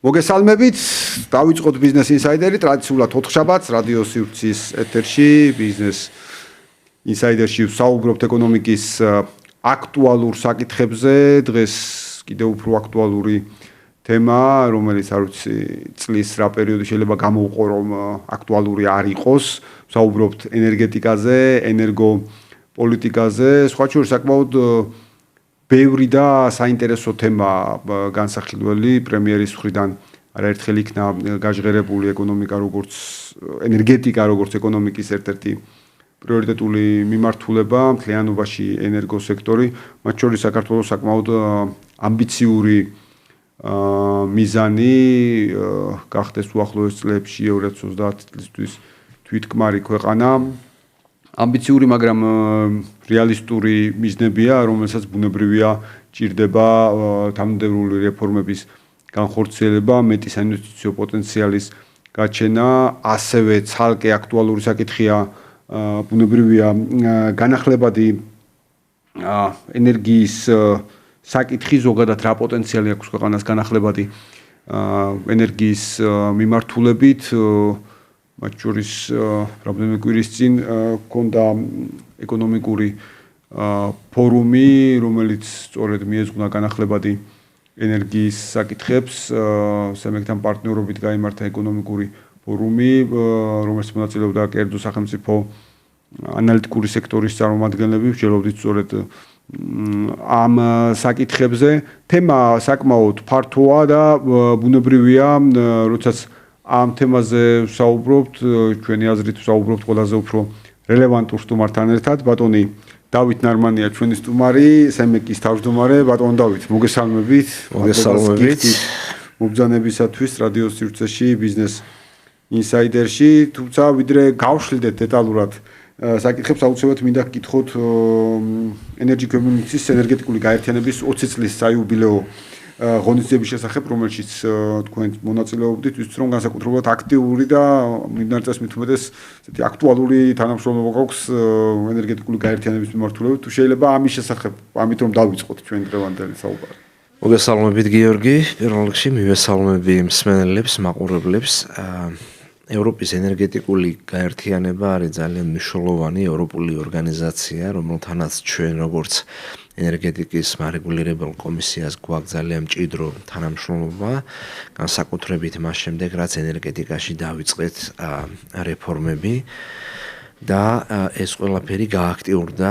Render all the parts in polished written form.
მოგესალმებით, დავიწყოთ ბიზნეს ინსაიდერი, ტრადიციულად 4 შაბათს რადიო სივრცის ეთერში, ბიზნეს ინსაიდერში ვსაუბრობთ ეკონომიკის აქტუალურ საკითხებზე. დღეს კიდევ უფრო აქტუალური თემა, რომელიც არ ვიცი წლის რა პერიოდი შეიძლება გამოვყო, რომ აქტუალური არ იყოს. ვსაუბრობთ ენერგეტიკაზე, ენერგოპოლიტიკაზე, სხვა შორის საკმაოდ ბევრი და საინტერესო თემა განსახილველი პრემიერის მხრიდან არაერთხელ იქნა გაჟღერებული ეკონომიკა როგორც ენერგეტიკა როგორც ეკონომიკის ერთ-ერთი პრიორიტეტული მიმართულება მთლიანობაში ენერგოსექტორი, მათ შორის საქართველოს საკმაოდ ამბიციური მიზანი გახდეს უახლოეს წლებში 2030 წლისთვის თვითკმარი ქვეყანა. ამბიციური, მაგრამ რეალისტური მიზნებია, რომელსაც ბუნებრივია ჭირდება თანამდებობრივი რეფორმების განხორციელება, მეტი საინვესტიციო პოტენციალის გაჩენა, ასევე ცალკე აქტუალური საკითხია ბუნებრივია განახლებადი ენერგიის საკითხი, ზოგადად რა პოტენციალი აქვს ქვეყანას განახლებადი ენერგიის მიმართულებით. მათ შორის რამდენიმე კვირის წინ ჰქონდა ეკონომიკური ფორუმი, რომელიც სწორედ მიეძღვნა განახლებადი ენერგიის საკითხებს. სემეგთან პარტნიორობით გაიმართა ეკონომიკური ფორუმი, რომელსაც მონაწილეობდა კერძო სახელმწიფო ანალიტიკური სექტორის წარმომადგენლები. ვჯეროვდით სწორედ ამ საკითხებზე. თემა საკმაოდ ფართოა და ბუნებრივია, როდესაც ამ თემაზე ვსაუბრობთ, ჩვენი აზრით ვსაუბრობთ ყველაზე უფრო რელევანტურ სტუმართან ერთად. ბატონი დავით ნარმანია ჩვენი სტუმარი, სემეკის თავმჯდომარე. ბატონ დავით, მოგესალმებით. მოგესალმებით. მობრძანებისათვის რადიო სივრცეში, ბიზნეს ინსაიდერში, თუმცა ვიდრე გავშლდეთ დეტალურად საკითხებს, აუცილებლად მინდა გკითხოთ Energy Communities ენერგეტიკული გაერთიანების 20 წლის საიუბილეო ღონისძიების შესახებ, რომელშიც თქვენ მონაწილეობდით, ვისწრაფ რომ განსაკუთრებულად აქტიური და მიდარ წეს მით უმეტეს ესეთი აქტუალური თანამშრომლობა გვაქვს ენერგეტიკული გაერთიანების მიმართულებით. თუ შეიძლება ამის შესახებ, ამით რომ დავიწყოთ ჩვენ დღევანდელი საუბარი. მოგესალმებით გიორგი, პირველ რიგში მივესალმები მსმენელებს, მაყურებლებს. ევროპის ენერგეტიკული გაერთიანება არის ძალიან მნიშვნელოვანი ევროპული ორგანიზაცია, რომელთანაც ჩვენ როგორც ენერგეტიკის მარეგულირებელ კომისიას გვაქვს ძალიან მჭიდრო თანამშრომლობა, განსაკუთრებით მას შემდეგ, რაც ენერგეტიკაში დავიწყეთ რეფორმები და ეს ყველაფერი გააქტიურდა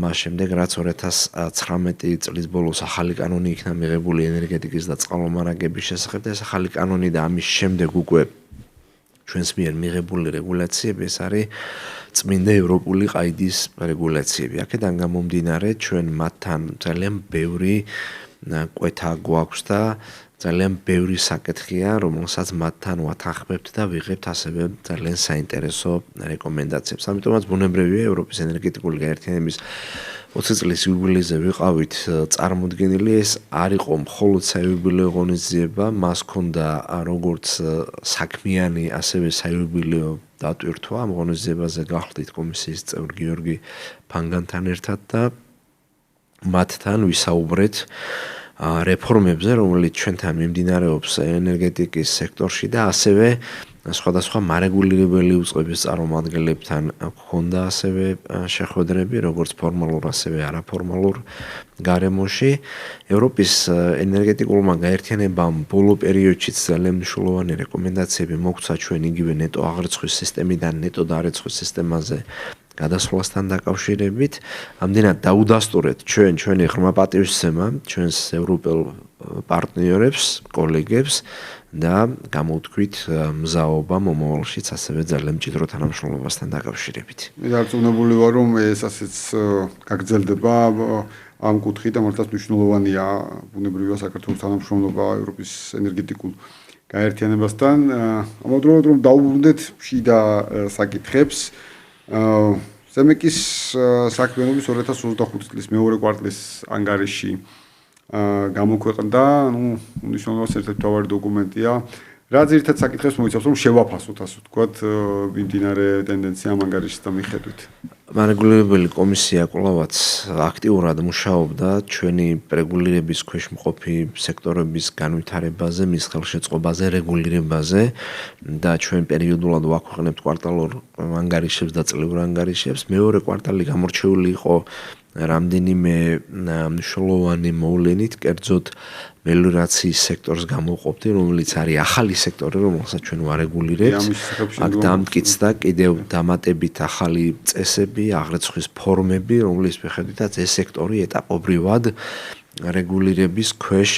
მას შემდეგ, რაც 2019 წლის ბოლოს ახალი კანონი იქნა მიღებული ენერგეტიკის და წყალმომარაგების შესახებ და ეს ახალი კანონი და ამის შემდეგ უკვე ჩვენს მიერ მიღებული რეგულაციები ეს არის წმინდა ევროპული ყაიდის რეგულაციები. აქედან გამომდინარე, ჩვენ მათთან ძალიან ბევრი კვეთა გვაქვს და ძალიან ბევრი საკითხია, რომელსაც მათთან ვათანხმებთ და ვიღებთ ასევე ძალიან საინტერესო რეკომენდაციებს. ამიტომაც ბუნებრივია ევროპის ენერგეტიკული გაერთიანების 20 წლის იუბილეზე ვიყავით წარმოდგენილი. ეს არ იყო მხოლოდ საიუბილეო ღონისძიება, მას ჰქონდა როგორც საქმიანი, ასევე საიუბილეო დატვირთვა. ამ ღონისძიებაზე გახლდით კომისიის წევრ გიორგი ფანგანთან ერთად და მათთან ვისაუბრეთ რეფორმებზე, რომელიც ჩვენთან მიმდინარეობს ენერგეტიკის სექტორში და ასევე სხვადასხვა მარეგულირებელი უწყების წარმომადგენლებთან ჰქონდა ასევე შეხვედრები, როგორც ფორმალურ, ასევე არაფორმალურ გარემოში. ევროპის ენერგეტიკულმა გაერთიანებამ ბოლო პერიოდშიც ძალიან მნიშვნელოვანი რეკომენდაციები მოგცა ჩვენ იგივე ნეტო აღრიცხვის სისტემიდან ნეტო დარეცხვის სისტემაზე გადასვლასთან დაკავშირებით. ამდენად დაუდასტურეთ ჩვენი ღრმა პატივისცემა ჩვენს ევროპელ პარტნიორებს, კოლეგებს და გამოვთქვით მზაობა მომავალშიც ასევე ძალიან მჭიდრო თანამშრომლობასთან დაკავშირებით. მე დარწმუნებული ვარ, რომ ეს ასეც გაგრძელდება ამ კუთხით და მართლაც მნიშვნელოვანია ბუნებრივია საქართველოს თანამშრომლობა ევროპის ენერგეტიკულ გაერთიანებასთან. ამავდროულად რომ დაუბრუნდეთ შიდა საკითხებს, სემეკის საქმიანობის 2025 წლის მეორე კვარტლის ანგარიში გამოქვეყნდა, უნიშნელობას ერთ-ერთი მთავარი დოკუმენტია რა ძირითადად საკითხებს მოიცავს, რომ შევაფასოთ, ასე ვთქვათ, მიმდინარე ტენდენცია ამ ანგარიშის მიხედვით. მარეგულირებელი კომისია კვლავაც აქტიურად მუშაობდა ჩვენი რეგულირების ქვეშ მყოფი სექტორების განვითარებაზე, მის ხელშეწყობაზე, რეგულირებაზე და ჩვენ პერიოდულად ვაქვეყნებთ კვარტალურ ანგარიშებს და წლიურ ანგარიშებს. მეორე კვარტალი გამორჩეული იყო რამდენიმე მნიშვნელოვანი მოვლენით, კერძოდ მელიორაციის სექტორს გამოვყოფდი, რომელიც არის ახალი სექტორი, რომელსაც ჩვენ ვარეგულირებთ. აქ დამტკიცდა კიდევ დამატებით ახალი წესები, აღრიცხვის ფორმები, რომლის მიხედვითაც ეს სექტორი ეტაპობრივად რეგულირების ქვეშ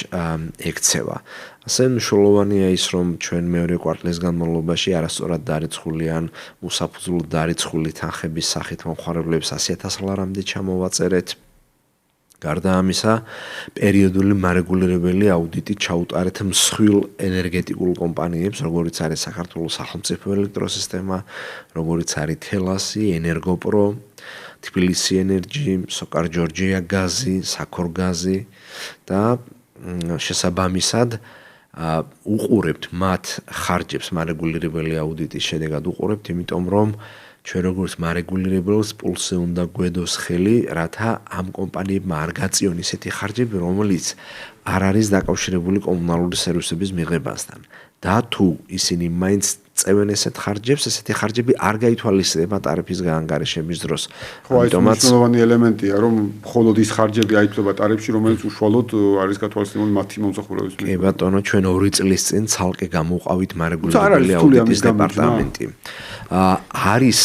ექცევა. ასე მნიშვნელოვანია ის, რომ ჩვენ მეორე კვარტლის განმავლობაში არასწორად დარიცხული ან უსაფუძვლოდ დარიცხული თანხების სახით მომხმარებლებს 100,000 ლარამდე ჩამოვაწერეთ. გარდა ამისა, პერიოდული მარეგულირებელი აუდიტი ჩაუტარეთ მსხვილ ენერგეტიკულ კომპანიებს, როგორიც არის საქართველოს სახელმწიფო ელექტროსისტემა, როგორიც არის თელასი, ენერგოპრო, თბილისი ენერჯი, სოკარ ჯორჯია გაზი, საქორგაზი და შესაბამისად უყურებთ მათ ხარჯებს მარეგულირებელი აუდიტის შედეგად უყურებთ, იმიტომ რომ ჩვენ როგორც მარეგულირებელს პულსზე უნდა გვედოს ხელი, რათა ამ კომპანიებმა არ გაწიონ ისეთი ხარჯები, რომელიც არ არის დაკავშირებული კომუნალური სერვისების მიღებასთან. და თუ ისინი მაინც წევენ ესეთ ხარჯებს, ესეთი ხარჯები არ გაითვალისწინება ტარიფის გაანგარიშების დროს. ხო, ეს მნიშვნელოვანი ელემენტია, რომ მხოლოდ ის ხარჯები აითვლება ტარიფში, რომელიც უშუალოდ არის გათვალისწინებული მათი მომსახურების მიერ. კი ბატონო, ჩვენ 2 წლის წინ ცალკე გამოვყავით მარეგულირებელი აუდიტის დეპარტამენტი. არის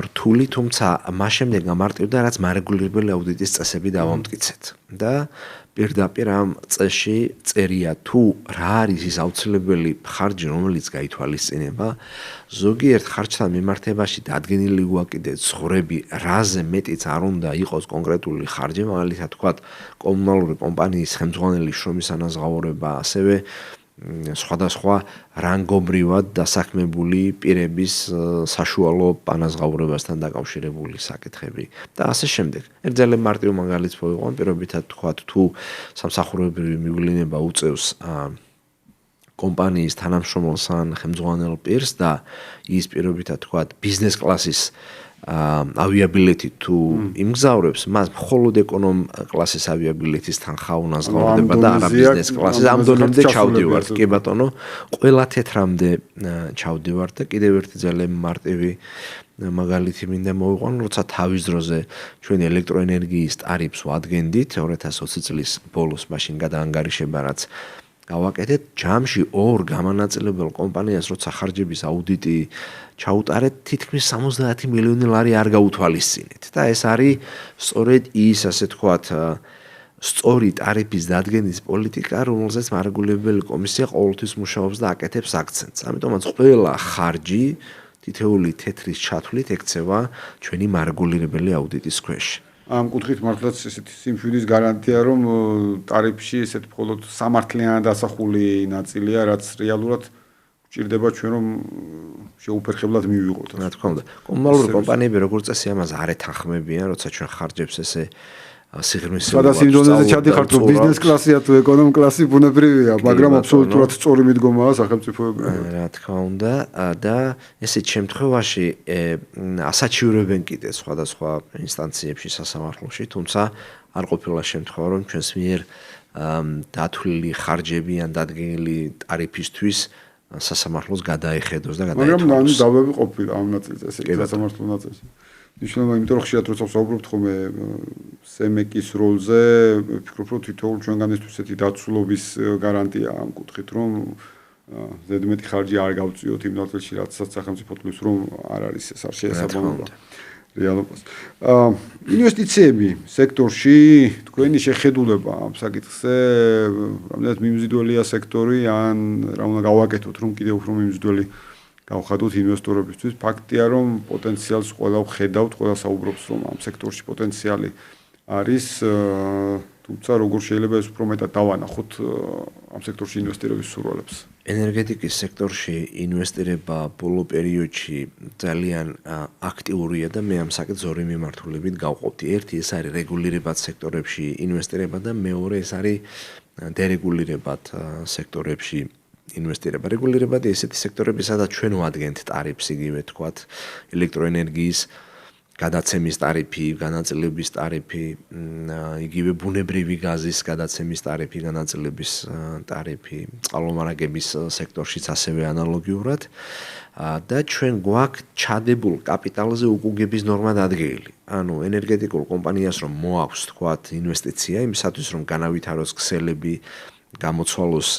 რთული, თუმცა მას შემდეგ გამარტივდა, რაც მარეგულირებელი აუდიტის წესები დავამტკიცეთ. და პირდაპირ ამ წესში წერია თუ რა არის ის აუცილებელი ხარჯი, რომელიც გაითვალისწინება, ზოგიერთ ხარჯთან მიმართებაში დადგენილი უაკიდეთ ზღვრები, რაზე მეტიც არ უნდა იყოს კონკრეტული ხარჯი, მაგალითად თქვათ, კომუნალური კომპანიის ხელმძღვანელის შრომის ანაზღაურება, ასევე სხვადასხვა რანგობრივად დასაქმებული პირების საშუალო ანაზღაურებასთან დაკავშირებული საკითხები და ასე შემდეგ. ერთ ძალიან მარტივ მაგალითს მოვიყვან, პირობითად თქვათ, თუ სამსახურებრივი მივლინება უწევს კომპანიის თანამშრომელს ან ხელმძღვანელ პირს და ის პირობითად თქვათ, ბიზნეს კლასის ავიაბილეთი თუ იმგზავრებს, მას მხოლოდ ეკონომ კლასის ავიაბილეთის თანხა უნაზღაურდება და არა ბიზნეს კლასის. ამ დონემდე ჩავდივართ, კი ბატონო, ყველა თეთრამდე ჩავდივართ და კიდევ ერთი ძალიან მარტივი მაგალითი მინდა მოვიყვანო, როცა თავის დროზე ჩვენ ელექტროენერგიის ტარიფს ვადგენდით 2020 წლის ბოლოს, მაშინ გადაანგარიშება, რაც გავაკეთეთ, ჯამში 2 გამანაწილებელ კომპანიას, როცა ხარჯების აუდიტი ჩაუტარეთ, თითქმის 70 მილიონი ლარი არ გაუთვალისწინეთ. და ეს არის სწორედ ის, ასე თქვათ, სწორი ტარიფის დადგენის პოლიტიკა, რომელზეც მარეგულირებელი კომისია ყოველთვის მუშაობს და აკეთებს აქცენტს. ამიტომაც ყველა ხარჯი თითეული თეთრის ჩათვლით ექცევა ჩვენი მარეგულირებელი აუდიტის ქვეშ. ამ კუთხით მართლაც ესეთი სიმშვიდის გარანტია, რომ ტარიფში ესეთ მხოლოდ სამართლიანად ასახული ნაწილია, რაც რეალურად გვჭირდება ჩვენ რომ შეუფერხებლად მივიღოთ. რა თქმა უნდა, კომუნალური კომპანიები როგორც წესი ამას არ ეთანხმებიან, როცა ჩვენ ხარჯებს ესე სიღრმისეულად სადაც იმ დონეზე ჩადიხართ, რომ ბიზნეს კლასია თუ ეკონომ კლასი ბუნებრივია, მაგრამ აბსოლუტურად სწორი მიდგომაა სახელმწიფოებრივი. რა თქმა უნდა, და ესეთ შემთხვევაში ასაჩივრებენ კიდე სხვადასხვა ინსტანციებში სასამართლოში, თუმცა არ ყოფილა შემთხვევა, რომ ჩვენს მიერ დათვლილი ხარჯები ან დადგენილი ტარიფისთვის სასამართლოს გადაეხედოს და გადაეხედოს. მაგრამ დავები ყოფილა ამ ნაწილზე, ესე იგი სასამართლო ნაწილზე. ნიშნავენ, იმიტომ რომ ხშირად როცა ვსაუბრობთ ხოლმე სემეკის როლზე, ვფიქრობ, რომ თითოეულ ჩვენგანისთვის ესეთი დაცულობის გარანტია ამ კუთხით, რომ ზედმეტი ხარჯი არ გავწიოთ იმ ნაწილში, რაცაც სახელმწიფო თვლის, რომ არ არის ეს არ შეესაბამება რეალობას. ინვესტიციები სექტორში, თქვენი შეხედულება ამ საკითხზე, რამდენად მიმზიდველია სექტორი, ან რა უნდა გავაკეთოთ, რომ კიდევ უფრო მიმზიდველი გავხადოთ ინვესტორებისთვის. ფაქტია, რომ პოტენციალს ყველა ვხედავთ, ყველა საუბრობს, რომ ამ სექტორში პოტენციალი არის, თუმცა როგორ შეიძლება ეს უფრო მეტად დავანახოთ ამ სექტორში ინვესტირების სურვილებს. ენერგეტიკის სექტორში ინვესტირება ბოლო პერიოდში ძალიან აქტიურია და მე ამ საკითხს ორი მიმართულებით გავყოფდი. ერთი ეს არის რეგულირებად სექტორებში ინვესტირება და მეორე ეს არის დერეგულირებად სექტორებში ინვესტირება. რეგულირებადი ესეთი სექტორები, სადაც ჩვენ ვადგენთ ტარიფს, იგივე თქვათ, ელექტროენერგიის გადაცემის ტარიფი, განაწილების ტარიფი, იგივე ბუნებრივი გაზის გადაცემის ტარიფი, განაწილების ტარიფი, წყალმომარაგების სექტორშიც ასევე ანალოგიურად და ჩვენ გვაქვს ჩადებულ კაპიტალზე უკუგების ნორმა დადგენილი. ანუ ენერგეტიკულ კომპანიას რომ მოაქვს თქვათ ინვესტიცია იმისათვის რომ განავითაროს ქსელები, გამოცვალოს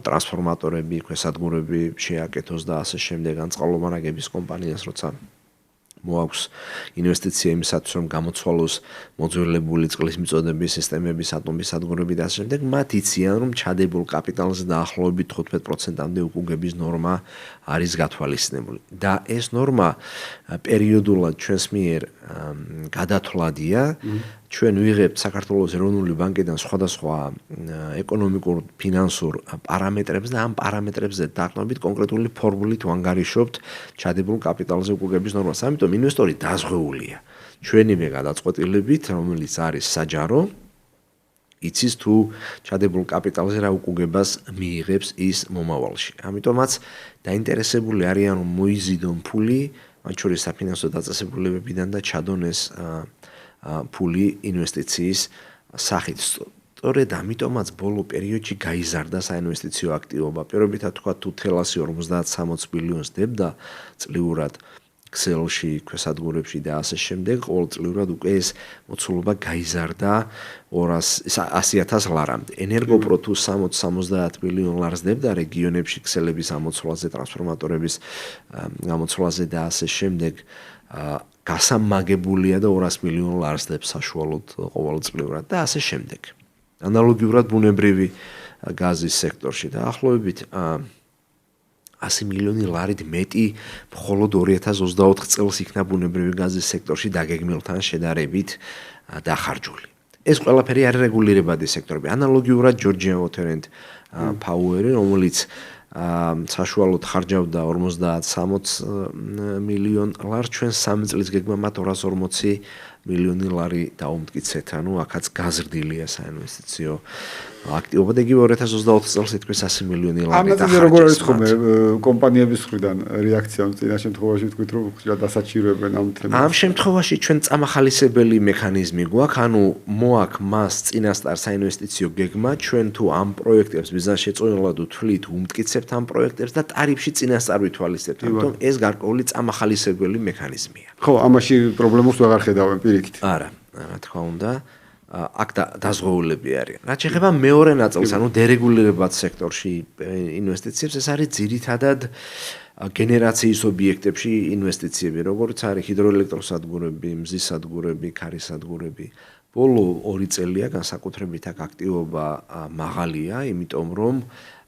ტრანსფორმატორები, ქვესადგურები შეაკეთოს და ასე შემდეგ, ან წყალმომარაგების კომპანიას როცა მოაქვს ინვესტიცია იმისათვის რომ გამოცვალოს მოძველებული წყლის მიწოდების სისტემების, ატომის სადგურები და ასე შემდეგ, მათ იციან რომ ჩადებულ კაპიტალზე დაახლოებით 15%-მდე უკუგების ნორმა არის გათვალისწინებული. და ეს ნორმა პერიოდულად ჩვენს მიერ გადათვლადია. ჩვენ ვიღებთ საქართველოს ეროვნული ბანკიდან სხვადასხვა ეკონომიკურ ფინანსურ პარამეტრებს და ამ პარამეტრებზე დაყრდნობით კონკრეტული ფორმულით ვანგარიშობთ ჩადებულ კაპიტალზე უკუგების ნორმას. ამიტომ ინვესტორი დაზღვეულია ჩვენივე გადაწყვეტილებით, რომელიც არის საჯარო, იცის თუ ჩადებულ კაპიტალზე რა უკუგებას მიიღებს ის მომავალში. ამიტომაც დაინტერესებული არიან რომ მოიზიდონ ფული, მათ შორის საფინანსო დაწესებულებებიდან და ჩადონ ეს ფული ინვესტიციის სახით. სწორედ ამიტომაც ბოლო პერიოდში გაიზარდა საინვესტიციო აქტივობა. პირობითად თქვა თუ 50-60 მილიონს დებდა წლიურად ქსელში, ქვესადგურებში და ასე შემდეგ, ყოველწლიურად უკვე ეს მოცულობა გაიზარდა 100,000 ლარამდე. ენერგოპრო თუ 60-70 მილიონ ლარს დებდა რეგიონებში ქსელების ამოცვლაზე, ტრანსფორმატორების გამოცვლაზე და ასე შემდეგ, გასამაგებულია და 200 მილიონ ლარს დებს საშუალოდ ყოველწლიურად და ასე შემდეგ. ანალოგიურად ბუნებრივი გაზის სექტორში და ახლობებით 100 მილიონი ლარით მეტი მხოლოდ 2024 წელს იქნა ბუნებრივი გაზის სექტორში დაგეგმილთან შედარებით დახარჯული. ეს ყველაფერი არის რეგულირებადი სექტორები. ანალოგიურად Georgia Water and Power, რომელიც საშუალოდ ხარჯავდა 50-60 მილიონ ლარს, ჩვენ 3 წლის გეგმა მათ 240 მილიონი ლარი დაუმტკიცეთ. ანუ აქაც გაზრდილია საინვესტიციო აქტივობა და იგივე 2024 წელს თითქმის 100 მილიონი ლარი დახარჯეს. ამაზე როგორ არის ხომ კომპანიების მხრიდან რეაქცია წინა შემთხვევაში ვთქვით რომ ხშირად დასაჩივრებენ ამ თემას. ამ შემთხვევაში ჩვენ წამახალისებელი მექანიზმი გვაქვს, ანუ მოაქვს მას წინასწარ საინვესტიციო გეგმა, ჩვენ თუ ამ პროექტებს მიზანშეწონილად ვთვლით, უმტკიცებთ ამ პროექტებს და ტარიფში წინასწარ ვითვალისწინებთ. ამიტომ ეს გარკვეული წამახალისებელი მექანიზმია. ხო, ამაში პრობლემას ვეღარ ხედავენ პირიქით. არა, რა თქმა უნდა. აქ დაზღვეულები არიან. რაც შეეხება მეორე ნაწილს, ანუ დერეგულირებად სექტორში ინვესტიციებს, ეს არის ძირითადად გენერაციის ობიექტებში ინვესტიციები, როგორც არის ჰიდროელექტროსადგურები, მზის სადგურები, ქარის სადგურები. ბოლო 2 წელია განსაკუთრებით აქ აქტივობა მაღალია, იმიტომ რომ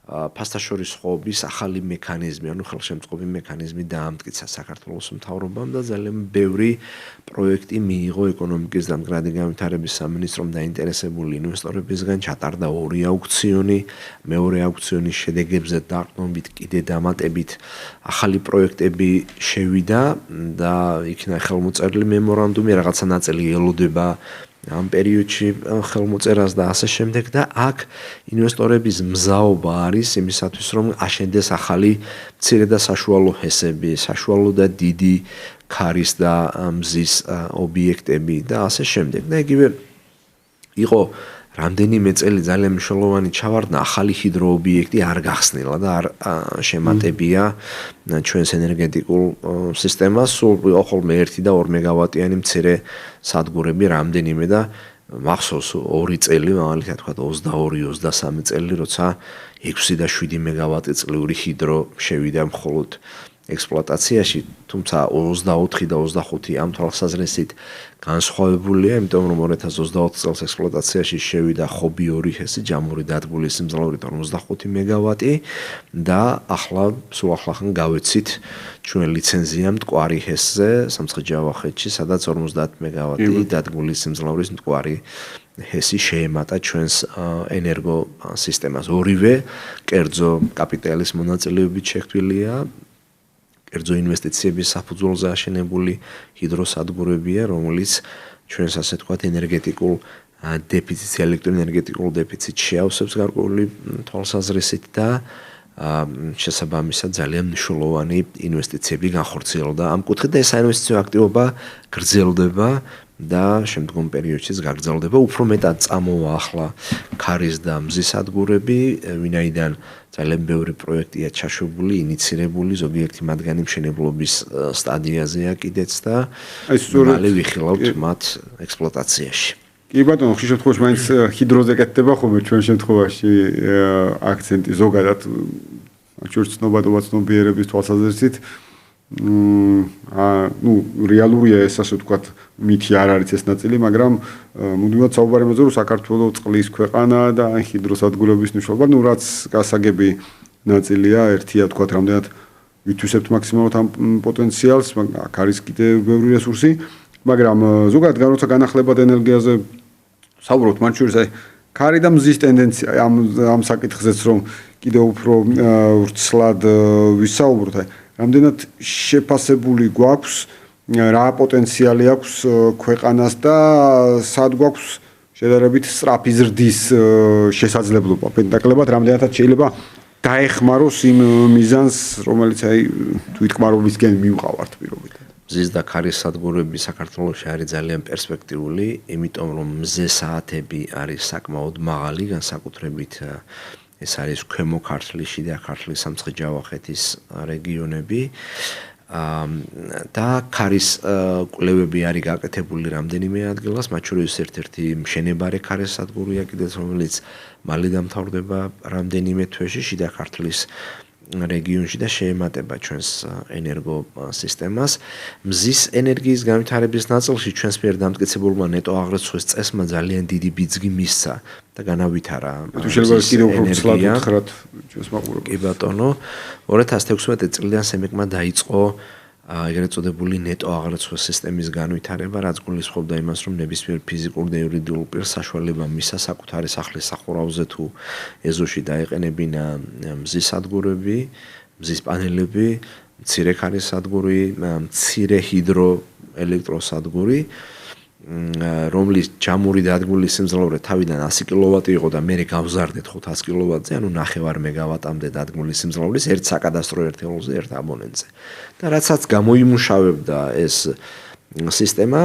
ფასტაშორის ხოვების ახალი მექანიზმი, ანუ ხელშემწყობი მექანიზმი დაამტკიცა საქართველოს მთავრობამ და ძალიან ბევრი პროექტი მიიღო ეკონომიკის და მდგრადი განვითარების სამინისტრომ დაინტერესებული ინვესტორებისგან, ჩატარდა 2 აუქციონი, მეორე აუქციონის შედეგებზე დაყრდნობით კიდე დამატებით ახალი პროექტები შევიდა და იქნა ხელმოწერილი მემორანდუმი, რაღაცა ნაწილი ელოდება ამ პერიოდში ხელმოწერას და ასე შემდეგ და აქ ინვესტორების მზაობა არის იმისათვის რომ აშენდეს ახალი მცირე და საშუალო ჰესები, საშუალო და დიდი ქარის და მზის ობიექტები და ასე შემდეგ. და იგივე იყო რამდენიმე წელი ძალიან მნიშვნელოვანი ჩავარდნა ახალი ჰიდროობიექტი არ გახსნილა და არ შემატებია ჩვენს ენერგეტიკულ სისტემას. სულ ხოლმე 1 და 2 მეგავატიანი მცირე სადგურები რამდენიმე და მახსოვს 2 წელი, მაგალითად თქვა 22-23 წელი, როცა 6 და 7 მეგავატი წლიური ჰიდრო შევიდა მხოლოდ ექსპლუატაციაში, თუმცა 24 და 25 ამ თვალსაზრისით განსხვავებულია, იმიტომ რომ 2020 წელს ექსპლუატაციაში შევიდა ხობი 2 ჰესი, ჯამური დადგმული სიმძლავრით 55 მეგავატი და ახლა სულ ახლახან გავეცით ჩვენ ლიცენზია მტკვარი ჰესზე, სამცხე-ჯავახეთში, სადაც 50 მეგავატი დადგმული სიმძლავრის მტკვარი ჰესი შეემატა ჩვენს ენერგო სისტემას. ორივე კერძო კაპიტალის მონაწილეობით შექმნილია კერძო ინვესტიციების საფუძველზე აშენებული ჰიდროსადგურებია, რომელიც ჩვენს ასე თქვათ ენერგეტიკულ დეფიციტს, ელექტროენერგეტიკულ დეფიციტს შეავსებს გარკვეული თვალსაზრისით და შესაბამისად ძალიან მნიშვნელოვანი ინვესტიციები განხორციელდა ამ კუთხით და ეს საინვესტიციო აქტივობა გრძელდება და შემდგომ პერიოდშიც გაგრძელდება. უფრო მეტად წამოვა ახლა ქარის და მზის სადგურები, ვინაიდან ძალიან ბევრი პროექტია ჩაშვებული, ინიცირებული, ზოგიერთი მათგანი მშენებლობის სტადიაზეა კიდეც და მალე ვიხილავთ მათ ექსპლუატაციაში. კი ბატონო, ხშირ შემთხვევაში მაინც ჰიდროზე კეთდება ხოლმე ჩვენ შემთხვევაში აქცენტი ზოგადად ჩვენ ცნობადობა ცნობიერების თვალსაზრისით რეალურია ეს ასე ვთქვათ მითი არ არის ეს ნაწილი, მაგრამ მუდმივად საუბარი იმაზე რომ საქართველოს წყლის ქვეყანა და ჰიდროსადგურების მნიშვნელობა, რაც გასაგები ნაწილია, ერთია ვთქვათ რამდენად ვითვისებთ მაქსიმალურად ამ პოტენციალს, აქ არის კიდევ ბევრი რესურსი, მაგრამ ზოგადად როცა განახლებად ენერგიაზე საუბრობთ, მათ შორის აი ქარი და მზის ტენდენცია ამ საკითხზეც რომ კიდევ უფრო ვრცლად ვისაუბროთ, აი რამდენად შეფასებული გვაქვს რა პოტენციალი აქვს ქვეყანას და სად გვაქვს შედარებით სწრაფი ზრდის შესაძლებლობა პენტაკლებად რამდენადაც შეიძლება დაეხმაროს იმ მიზანს რომელიც აი თვითკმარობისკენ მივყავართ პირობით. მზის და ქარის სადგურები საქართველოში არის ძალიან პერსპექტიული, იმიტომ რომ მზე საათები არის საკმაოდ მაღალი, განსაკუთრებით ეს არის ქვემო ქართლის, შიდა ქართლის, სამცხე-ჯავახეთის რეგიონები. და ქარის კვლევები არის გაკეთებული რამდენიმე ადგილას, მათ შორის ერთ-ერთი მშენებარე ქარის სადგურია კიდეც, რომელიც მალე დამთავრდება რამდენიმე თვეში შიდა ქართლის რეგიონში და შეემატება ჩვენს ენერგო სისტემას. მზის ენერგიის განვითარების ნაწილში ჩვენს მიერ დამტკიცებულმა ნეტო აღრაცხვის წესმა ძალიან დიდი ბიძგი მისცა და განავითარა. თუ შეიძლება კიდევ უფრო ცლად უთხრათ ჩვენს მაყურებელს. კი ბატონო, 2016 წლიდან სემეკმა დაიწყო ეგრეთ წოდებული ნეტო აღრაცხვის სისტემის განვითარება, რაც გულისხმობდა იმას, რომ ნებისმიერ ფიზიკურ და იურიდიულ პირს საშუალება მისცა საკუთარი სახლის სახურავზე თუ ეზოში დაეყენებინა მზის სადგურები, მზის პანელები, მცირე ქარის სადგური, მცირე ჰიდროელექტროსადგური, რომლის ჯამური დადგმული სიმძლავრე თავიდან 100 კილოვატი იყო და მე გავზარდეთ 500 კილოვატზე, ანუ 9 მეგავატამდე დადგმული სიმძლავრის ერთ საკადასტრო ერთეულზე, ერთ აბონენტზე. და რაცაც გამოიმუშავებდა ეს სისტემა,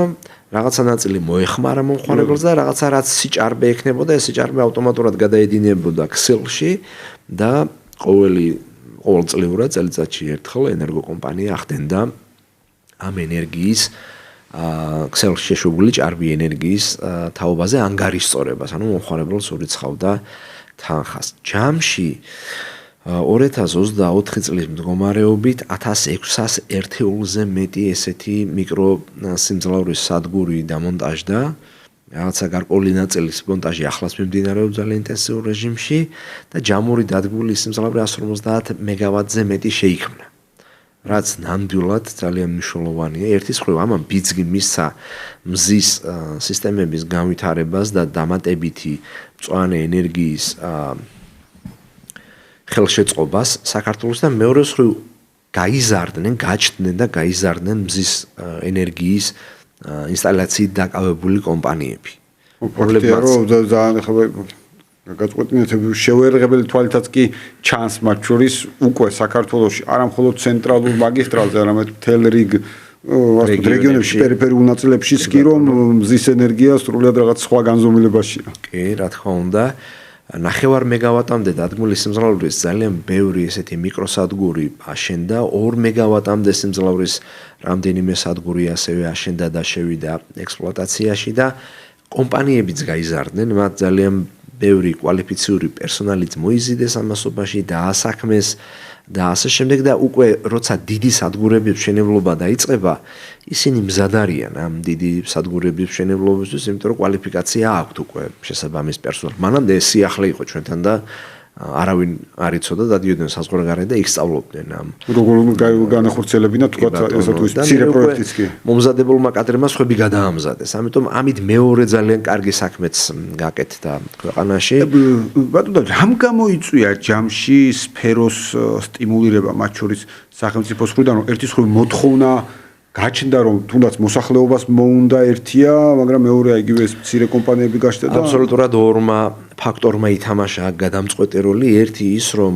რაღაცა ნაწილი მოეხმარა მომხმარებელს და რაღაცა რაც სიჭარბე ექნებოდა, ეს სიჭარბე ავტომატურად გადაედინებოდა ქსელში და ყოველწლიურად წელიწადში ერთხელ ენერგოკომპანია ახდენდა ამ ენერგიის ქსელში შეშვებული ჭარბი ენერგიის თაობაზე ანგარიშწორებას, ანუ მომხმარებელს ურიცხავდა თანხას. ჯამში 2024 წლის მდგომარეობით 1600 ერთეულზე მეტი ესეთი მიკრო სიმძლავრის სადგური დამონტაჟდა. რაღაცა გარკვეული ნაწილის მონტაჟი ახლაც მიმდინარეობს ძალიან ინტენსიურ რეჟიმში და ჯამური დადგმული სიმძლავრე 150 მეგავატზე მეტი შეიქმნა. რაც ნამდვილად ძალიან მნიშვნელოვანია. ერთის მხრივ ამან ბიძგი მისცა მზის სისტემების განვითარებას და დამატებითი მწვანე ენერგიის ხელშეწყობას საქართველოს და მეორეს მხრივ გაჩნდნენ და გაიზარდნენ მზის ენერგიის ინსტალაციით დაკავებული კომპანიები. პრობლემაა რომ ძალიან ხება გაწყვეტილებული შეუერღებელი თვალითაც კი ჩანს მათ შორის უკვე საქართველოში არა მხოლოდ ცენტრალურ მაგისტრალზე, არამედ მთელ რიგ რეგიონებში, პერიფერიულ ნაწილებშიც კი რომ მზის ენერგია სრულად რაღაც სხვა განზომილებაშია. კი, რა თქმა უნდა. 9 მეგავატამდე დადგმული სიმძლავრის ძალიან ბევრი ესეთი მიკროსადგური აშენდა, 2 მეგავატამდე სიმძლავრის რამდენიმე სადგური ასევე აშენდა და შევიდა ექსპლუატაციაში და კომპანიებიც გაიზარდნენ, მათ ძალიან ბევრი კვალიფიციური პერსონალიც მოიზიდეს ამასობაში და ასაქმეს და ასე შემდეგ და უკვე როცა დიდი სადგურების მშენებლობა დაიწყება, ისინი მზად არიან ამ დიდი სადგურების მშენებლობისთვის, იმიტომ რომ კვალიფიკაცია აქვთ უკვე შესაბამის პერსონალს. მანამდე ეს სიახლე იყო ჩვენთან და არავინ არ იცოდა, დადიოდნენ საზღვარგარეთ და იქ სწავლობდნენ ამ როგორ განახორციელებინა თქვა ესა თუ ის მცირე პროექტიც კი. მომზადებულმა კადრებმა სხვები გადაამზადეს. ამიტომ ამით მეორე ძალიან კარგი საქმეც გაკეთდა ქვეყანაში. ბატონო, რამ გამოიწვია ჯამში სფეროს სტიმულირება, მათ შორის სახელმწიფოს მხრიდან, რომ ერთის მხრივ მოთხოვნა გაჩნდა რომ თუნდაც მოსახლეობას მოუნდა ერთია, მაგრამ მეორეა იგივე ეს მცირე კომპანიები გაჩნდა და აბსოლუტურად ორმა ფაქტორმა ითამაშა გადამწყვეტი როლი. ერთი ის, რომ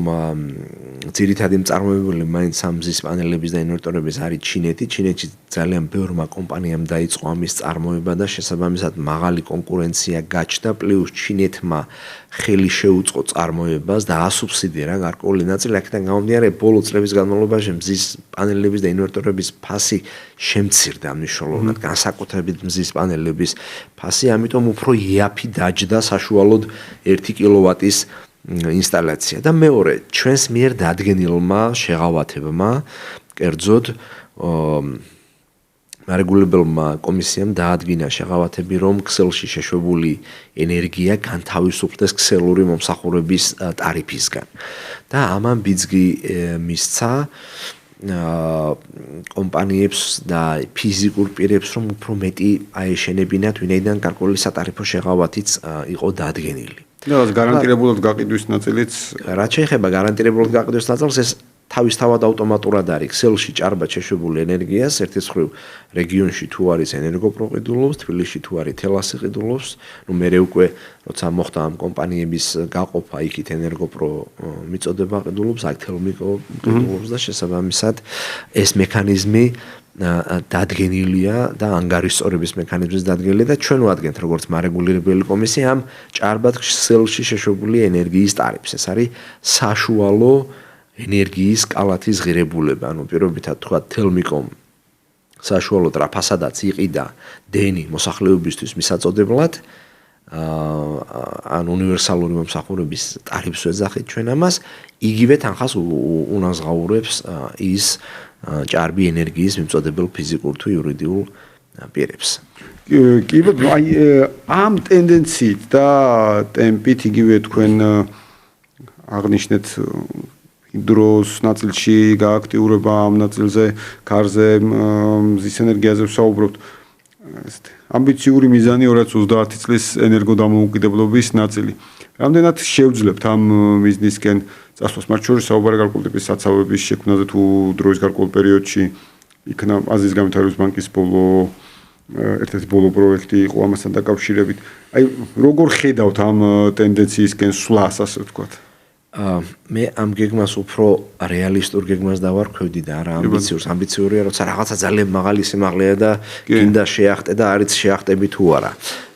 ძირითადი მწარმოებელი მაინც ამ მზის პანელების და ინვერტორების არის ჩინეთი. ჩინეთში ძალიან ბევრმა კომპანიამ დაიწყო ამის წარმოება და შესაბამისად მაღალი კონკურენცია გაჩნდა, პლუს ჩინეთმა ხელი შეუწყო წარმოებას და ასუბსიდირა გარკვეული ნაწილი. აქედან გამომდინარე, ბოლო წლების განმავლობაში მზის პანელების და ინვერტორების ფასი შემცირდა მნიშვნელოვნად, განსაკუთრებით მზის პანელების ფასი, ამიტომ უფრო იაფი დაჯდა საშუალოდ 1 კილოვატის ინსტალაცია. და მეორე, ჩვენს მიერ დადგენილმა შეღავათებმა, კერძოდ მარეგულებელმა კომისიამ დაადგინა შეღავათები, რომ ქსელში შეშვებული ენერგია განთავისუფლდეს ქსელური მომსახურების ტარიფისგან. და ამან ბიძგი მისცა კომპანიებს და ფიზიკურ პირებს, რომ უფრო მეტი აეშენებინათ, ვინაიდან გარკვეული სატარიფო შეღავათიც იყო დადგენილი. და გარანტირებულად გაყიდვის ნაწილიც რაც შეეხება გარანტირებულად გაყიდვის ნაწილს, ეს თავისთავად ავტომატურად არის ქსელში ჭარბად შეშვებული ენერგიას, ერთის მხრივ რეგიონში თუ არის ენერგოპროყიდულობს, თბილისში თუ არის თელასი ყიდულობს, ნუ მე უკვე როცა მოხდა ამ კომპანიების გაყოფა, იქით ენერგოპრო მიწოდება ყიდულობს, აქ თელმიკო ყიდულობს და შესაბამისად ეს მექანიზმი დადგენილია და ანგარიშწორების მექანიზმის დადგენილია და ჩვენ ვადგენთ როგორც მარეგულირებელი კომისია ამ ჭარბად ქსელში შეშვებული ენერგიის ტარიფს. ეს არის საშუალო ენერგიის კალათის ღირებულება, ანუ პირობითად თქვა თელმიკომ საშუალოდ რა ფასადაც იყიდა დენი მოსახლეობისთვის მისაწოდებლად, ან უნივერსალური მომსახურების ტარიფს ვეძახით ჩვენ ამას, იგივე თანხას უნაზღაურებს ის ჭარბი ენერგიის მიმწოდებელ ფიზიკურ თუ იურიდიულ პირებს. კი, აი ამ ტენდენციით და ტემპით იგივე თქვენ აღნიშნეთ ჰიდროს ნაწილში გააქტიურება, ამ ნაწილზე კარზე მზის ენერგიაზე ვსაუბრობთ. ამბიციური მიზანი 2030 წლის ენერგოდამოუკიდებლობის ნაწილი. რამდენად შევძლებთ ამ მიზნისკენ წასვლას, მათ შორის საუბარი გარკვეული ტიპის საცავების შექმნაზე თუ დროის გარკვეულ პერიოდში იქნა აზიის განვითარების ბანკის ერთ-ერთი ბოლო პროექტი იყო ამასთან დაკავშირებით. აი როგორ ხედავთ ამ ტენდენციისკენ სვლას, ასე ვთქვათ? მე ამ გეგმას უფრო რეალისტურ გეგმას დავარქვევდი და არა ამბიციურს. ამბიციურია, როცა რაღაცა ძალიან მაღალი სიმაღლეა და გინდა შეახტე და არიც შეახტები თუ არა.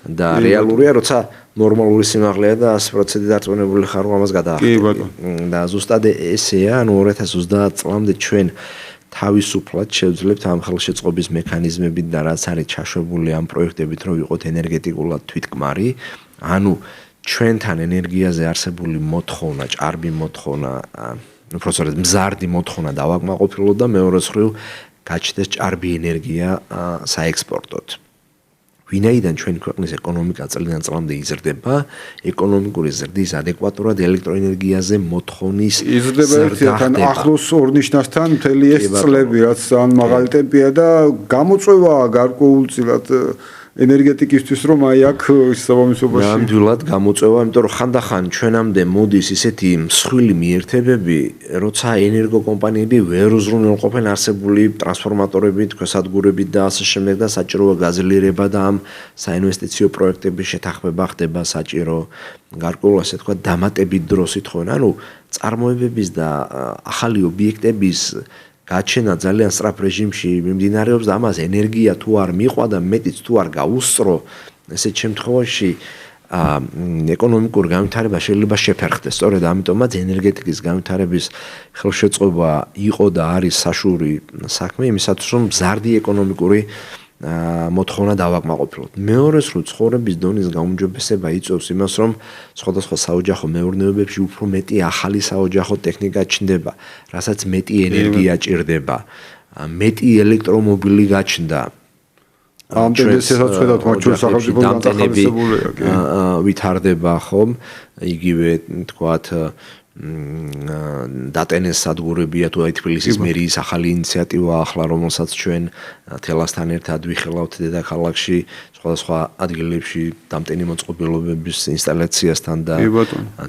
და რეალურია, როცა ნორმალური სიმაღლეა და 100% დარწმუნებული ხარ, რომ ამას გადაახტები. და ზუსტად ესეა, ანუ 2030 წლამდე ჩვენ თავისუფლად შევძლებთ ამ ხელშეწყობის მექანიზმებით და რაც არის ჩაშვებული ამ პროექტებით, რომ ვიყოთ ენერგეტიკულად თვითკმარი, ანუ ჩვენთან ენერგიაზე არსებული მოთხოვნა, ჭარბი მოთხოვნა, უბრალოდ მზარდი მოთხოვნა დავაკმაყოფილოთ და მეორე მხრივ გაჩნდეს ჭარბი ენერგია საექსპორტოდ. ვინაიდან ჩვენი ქვეყნის ეკონომიკა წლიდან წლამდე იზრდება, ეკონომიკური ზრდის ადეკვატურად ელექტროენერგიაზე მოთხოვნის იზრდება ერთთან ახლოს ორნიშნასთან მთელი ეს წლები, რაც ძალიან მაღალი ტემპია და გამოწვევა გარკვეულწილად ენერგეტიკისთვის, რომ აი აქ საბამისობაში ნამდვილად გამოწვევა, იმიტომ რომ ხანდახან ჩვენამდე მოდის ისეთი მსხვილი მიერთებები, როცა ენერგოკომპანიები ვერ უზრუნველყოფენ არსებული ტრანსფორმატორებით, ქვესადგურებით და ასე შემდეგ და საჭიროა გაძლიერება და ამ საინვესტიციო პროექტების შეთანხმება ხდება საჭირო გარკვეულ ასე თქვა დამატებით დროს ითხოვენ. ანუ წარმოებების და ახალი ობიექტების გაჩენა ძალიან სწრაფ რეჟიმში მიმდინარეობს და ამას ენერგია თუ არ მიყვა და მეტიც თუ არ გაუსწრო, ესეთ შემთხვევაში ეკონომიკური განვითარება შეიძლება შეფერხდეს. სწორედ ამიტომაც ენერგეტიკის განვითარების ხელშეწყობა იყო და არის საშუალო საქმე იმისათვის, რომ მზარდი ეკონომიკური მოთხოვნა დავაკმაყოფილოთ. მეორე მხრივ ცხოვრების დონის გაუმჯობესება იწვევს იმას, რომ სხვადასხვა საოჯახო მეურნეობებში უფრო მეტი ახალი საოჯახო ტექნიკა ჩნდება, რასაც მეტი ენერგია ჭირდება, მეტი ელექტრომობილი გაჩნდა. ამ ტენდენციასაც ხედავთ, მათ შორის სახელმწიფო განთავსებულია, ვითარდება ხომ, იგივე თქვათ დატენეს სადგურებია თუ აი თბილისის მერიის ახალი ინიციატივა ახლა, რომელსაც ჩვენ თელასთან ერთად ვიხილავთ დედაქალაქში სხვადასხვა ადგილებში დამტენი მოწყობილობების ინსტალაციასთან და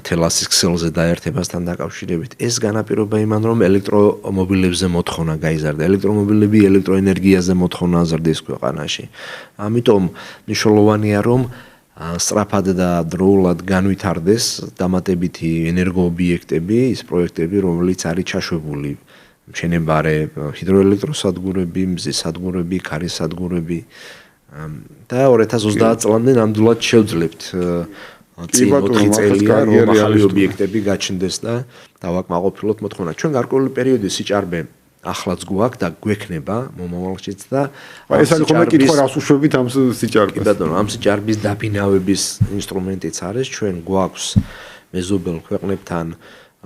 თელასის ქსელზე დაერთებასთან დაკავშირებით. ეს განაპირობა იმან, რომ ელექტრომობილებზე მოთხოვნა გაიზარდა. ელექტრომობილები ელექტროენერგიაზე მოთხოვნა აზრდის ქვეყანაში. ამიტომ მნიშვნელოვანია, რომ სწრაფად და დროულად განვითარდეს დამატებითი ენერგოობიექტები, ის პროექტები, რომელიც არის ჩაშვებული მშენებარე ჰიდროელექტროსადგურები, მზის სადგურები, ქარის სადგურები და 2030 წლამდე ნამდვილად შევძლებთ წინ 4 წელია რომ ახალი ობიექტები გაჩნდეს და დავაკმაყოფილოთ მოთხოვნა. ჩვენ გარკვეული პერიოდი სიჭარბე ახლაც გვაქვს და გვექნება მომავალშიც და ეს არის ხოლმე კითხვა რას უშვებით ამ სიჭარბეს. კი ბატონო, ამ სიჭარბის დაფინავების ინსტრუმენტიც არის, ჩვენ გვაქვს მეზობელ ქვეყნებთან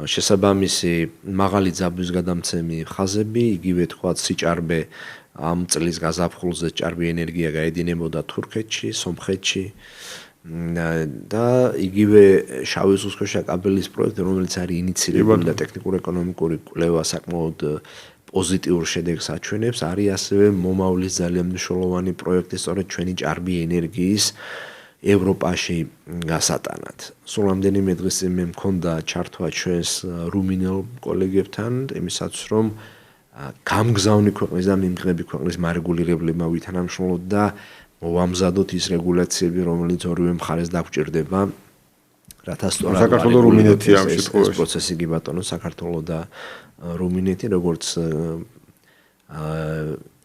შესაბამისი მაღალი ძაბვის გადამცემი ხაზები, იგივე თქვა სიჭარბე ამ წლის გაზაფხულზე ჭარბი ენერგია გაედინებოდა თურქეთში, სომხეთში და იგივე შავი ზღვისქვეშა კაბელის პროექტი, რომელიც არის ინიცირებული და ტექნიკურ-ეკონომიკური კვლევა საკმაოდ პოზიტიურ შედეგს აჩვენებს, არის ასევე მომავლის ძალიან მნიშვნელოვანი პროექტი სწორედ ჩვენი ჭარბი ენერგიის ევროპაში გასატანად. სულ რამდენიმე დღის წინ მე მქონდა ჩართვა ჩვენს რუმინელ კოლეგებთან, იმისაც რომ გამგზავნი ქვეყნის და მიმღები ქვეყნის მარეგულირებლებმა ვითანამშრომლოთ და მოვამზადოთ ის რეგულაციები, რომელიც ორივე მხარეს დაგვჭირდება, რათა სწორად საქართველოს რუმინეთი ამ შემთხვევაში პროცესი კი ბატონო, საქართველოს და რუმინეთი როგორც